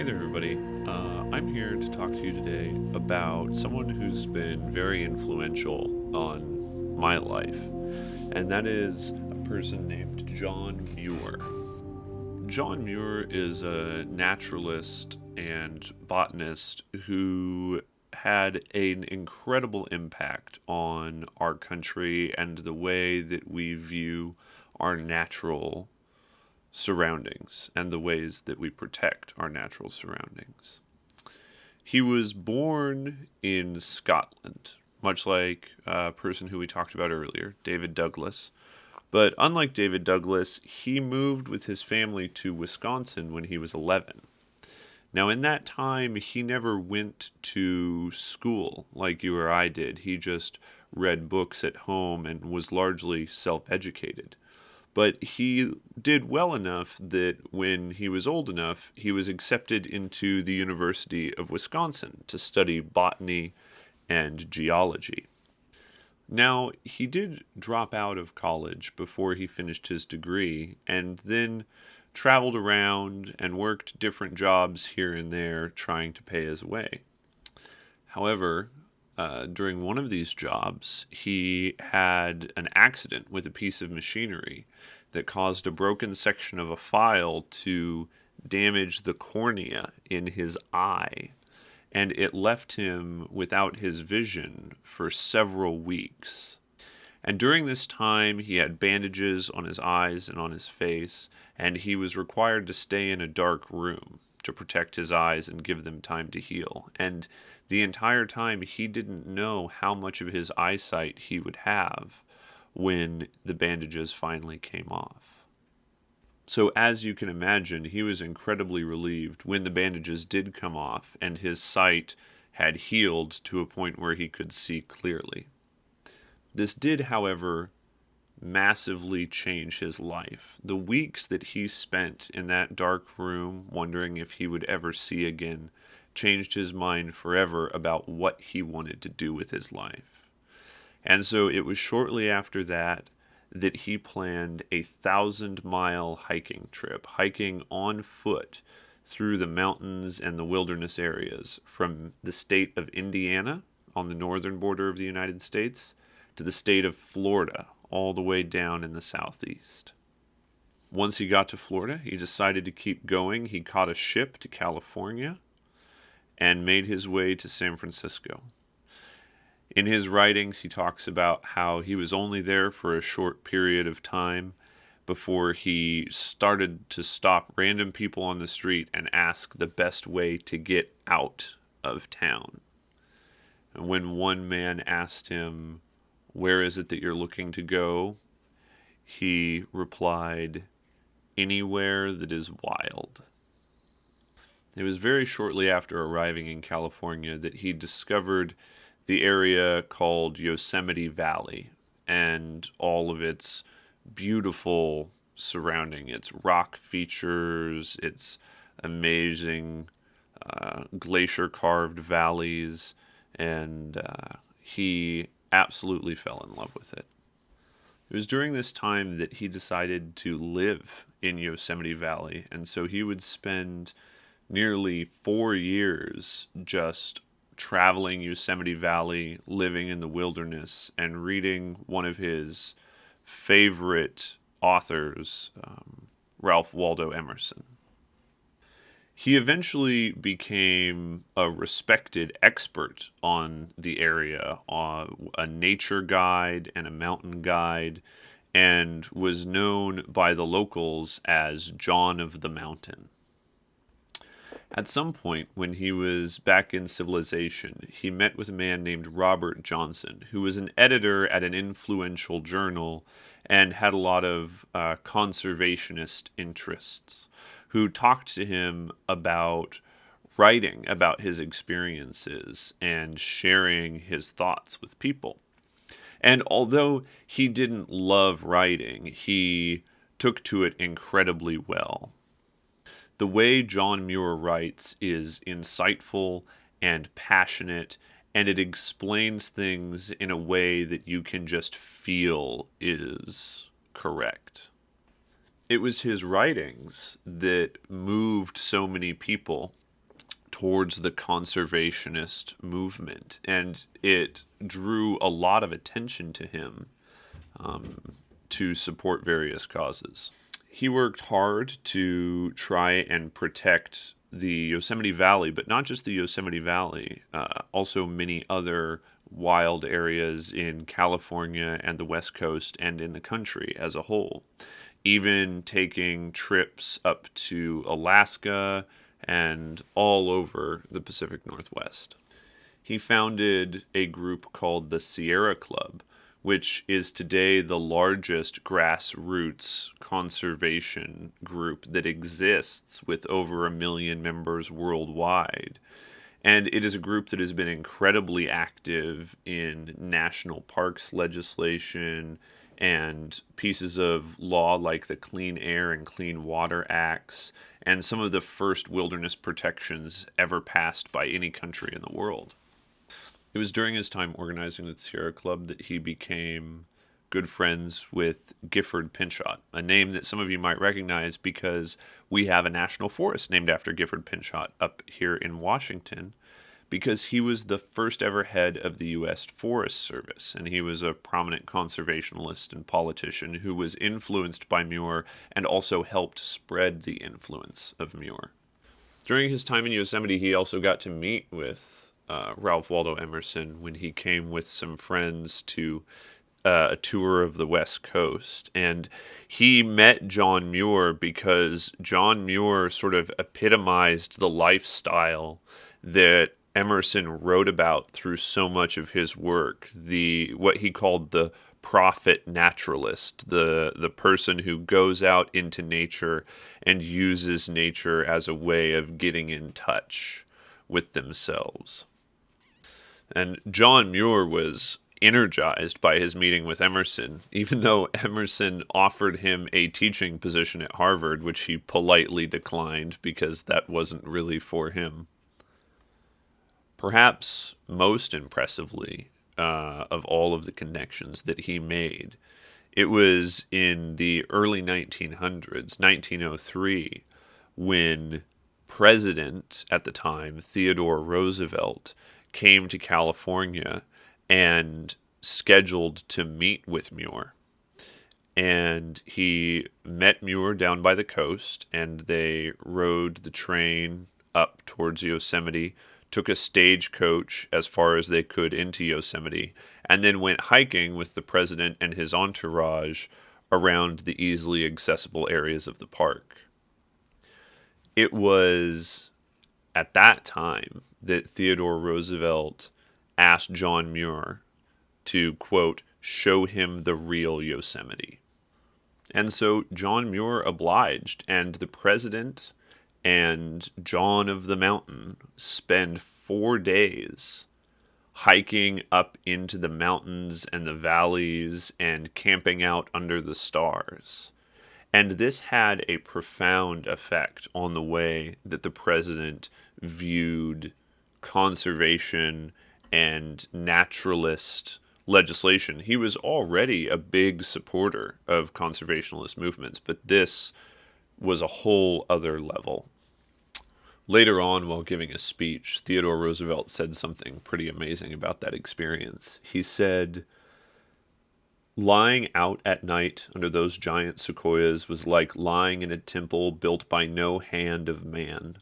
Hey there, everybody. I'm here to talk to you today about someone who's been very influential on my life, and that is a person named John Muir. John Muir is a naturalist and botanist who had an incredible impact on our country and the way that we view our natural surroundings and the ways that we protect our natural surroundings. He was born in Scotland, much like a person who we talked about earlier, David Douglas. But unlike David Douglas, he moved with his family to Wisconsin when he was 11. Now, in that time, he never went to school like you or I did. He just read books at home and was largely self educated. But he did well enough that when he was old enough, he was accepted into the University of Wisconsin to study botany and geology. Now, he did drop out of college before he finished his degree and then traveled around and worked different jobs here and there trying to pay his way. However, during one of these jobs, he had an accident with a piece of machinery that caused a broken section of a file to damage the cornea in his eye, and it left him without his vision for several weeks. And during this time, he had bandages on his eyes and on his face, and he was required to stay in a dark room to protect his eyes and give them time to heal. And the entire time, he didn't know how much of his eyesight he would have when the bandages finally came off. So as you can imagine, he was incredibly relieved when the bandages did come off and his sight had healed to a point where he could see clearly. This did, however, massively change his life. The weeks that he spent in that dark room wondering if he would ever see again changed his mind forever about what he wanted to do with his life. And so it was shortly after that that he planned a 1,000-mile hiking trip, hiking on foot through the mountains and the wilderness areas from the state of Indiana on the northern border of the United States to the state of Florida all the way down in the southeast. Once he got to Florida, he decided to keep going. He caught a ship to California and made his way to San Francisco. In his writings, he talks about how he was only there for a short period of time before he started to stop random people on the street and ask the best way to get out of town. And when one man asked him, "Where is it that you're looking to go?" he replied, "Anywhere that is wild." It was very shortly after arriving in California that he discovered the area called Yosemite Valley and all of its beautiful surrounding, its rock features, its amazing glacier-carved valleys, and he absolutely fell in love with it. It was during this time that he decided to live in Yosemite Valley, and so he would spend nearly 4 years just traveling Yosemite Valley, living in the wilderness, and reading one of his favorite authors, Ralph Waldo Emerson. He eventually became a respected expert on the area, a nature guide and a mountain guide, and was known by the locals as John of the Mountain. At some point, when he was back in civilization, he met with a man named Robert Johnson, who was an editor at an influential journal and had a lot of conservationist interests, who talked to him about writing about his experiences and sharing his thoughts with people. And although he didn't love writing, he took to it incredibly well. The way John Muir writes is insightful and passionate, and it explains things in a way that you can just feel is correct. It was his writings that moved so many people towards the conservationist movement, and it drew a lot of attention to him to support various causes. He worked hard to try and protect the Yosemite Valley, but not just the Yosemite Valley, also many other wild areas in California and the West Coast and in the country as a whole. Even taking trips up to Alaska and all over the Pacific Northwest. He founded a group called the Sierra Club, which is today the largest grassroots conservation group that exists with over 1 million members worldwide. And it is a group that has been incredibly active in national parks legislation and pieces of law like the Clean Air and Clean Water Acts, and some of the first wilderness protections ever passed by any country in the world. It was during his time organizing the Sierra Club that he became good friends with Gifford Pinchot, a name that some of you might recognize because we have a national forest named after Gifford Pinchot up here in Washington, because he was the first ever head of the U.S. Forest Service, and he was a prominent conservationalist and politician who was influenced by Muir and also helped spread the influence of Muir. During his time in Yosemite, he also got to meet with Ralph Waldo Emerson when he came with some friends to a tour of the West Coast. And he met John Muir because John Muir sort of epitomized the lifestyle that Emerson wrote about through so much of his work, what he called the prophet naturalist, the person who goes out into nature and uses nature as a way of getting in touch with themselves. And John Muir was energized by his meeting with Emerson, even though Emerson offered him a teaching position at Harvard, which he politely declined because that wasn't really for him. Perhaps most impressively, of all of the connections that he made, it was in the early 1900s, 1903, when President at the time, Theodore Roosevelt, came to California and scheduled to meet with Muir. And he met Muir down by the coast, and they rode the train up towards Yosemite, took a stagecoach as far as they could into Yosemite, and then went hiking with the president and his entourage around the easily accessible areas of the park. It was at that time that Theodore Roosevelt asked John Muir to, quote, show him the real Yosemite. And so John Muir obliged, and the president and John of the Mountain spend 4 days hiking up into the mountains and the valleys and camping out under the stars. And this had a profound effect on the way that the president viewed conservation and naturalist legislation. He was already a big supporter of conservationist movements, but this was a whole other level. Later on, while giving a speech, Theodore Roosevelt said something pretty amazing about that experience. He said, lying out at night under those giant sequoias was like lying in a temple built by no hand of man,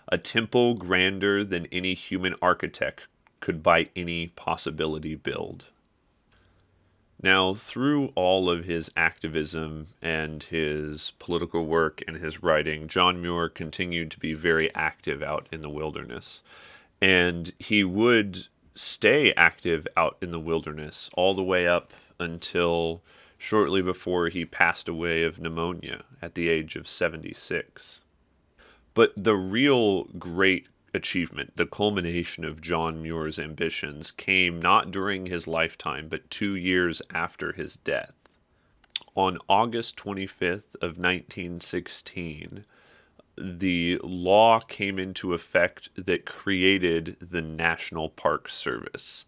a temple grander than any human architect could by any possibility build. Now, through all of his activism and his political work and his writing, John Muir continued to be very active out in the wilderness. And he would stay active out in the wilderness all the way up until shortly before he passed away of pneumonia at the age of 76. But the real great achievement, the culmination of John Muir's ambitions, came not during his lifetime, but 2 years after his death. On August 25th of 1916, the law came into effect that created the National Park Service.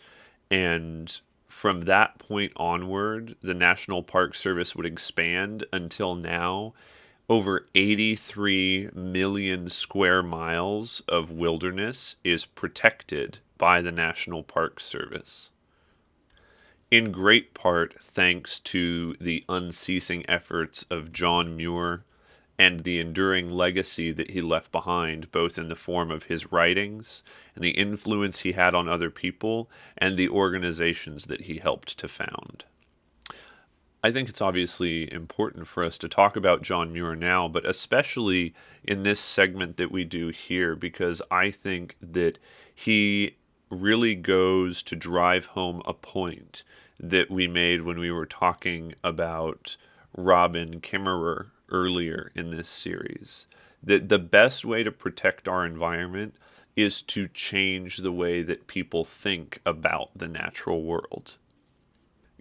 And from that point onward, the National Park Service would expand until now Over 83 million square miles of wilderness is protected by the National Park Service, in great part thanks to the unceasing efforts of John Muir and the enduring legacy that he left behind, both in the form of his writings and the influence he had on other people and the organizations that he helped to found. I think it's obviously important for us to talk about John Muir now, but especially in this segment that we do here, because I think that he really goes to drive home a point that we made when we were talking about Robin Kimmerer earlier in this series. That the best way to protect our environment is to change the way that people think about the natural world.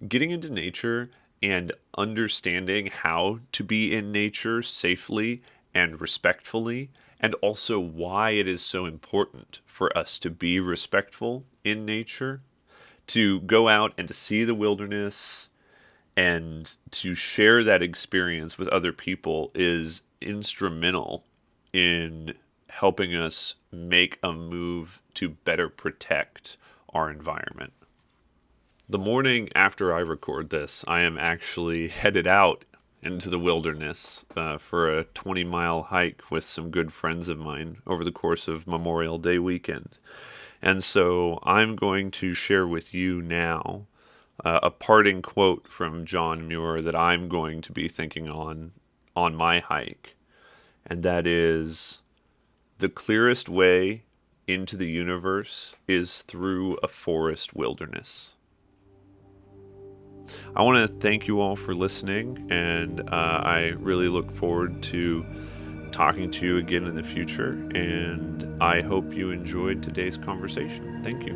Getting into nature and understanding how to be in nature safely and respectfully, and also why it is so important for us to be respectful in nature, to go out and to see the wilderness and to share that experience with other people is instrumental in helping us make a move to better protect our environment. The morning after I record this, I am actually headed out into the wilderness for a 20-mile hike with some good friends of mine over the course of Memorial Day weekend. And so I'm going to share with you now a parting quote from John Muir that I'm going to be thinking on my hike. And that is, "The clearest way into the universe is through a forest wilderness." I want to thank you all for listening, and I really look forward to talking to you again in the future, and I hope you enjoyed today's conversation. Thank you.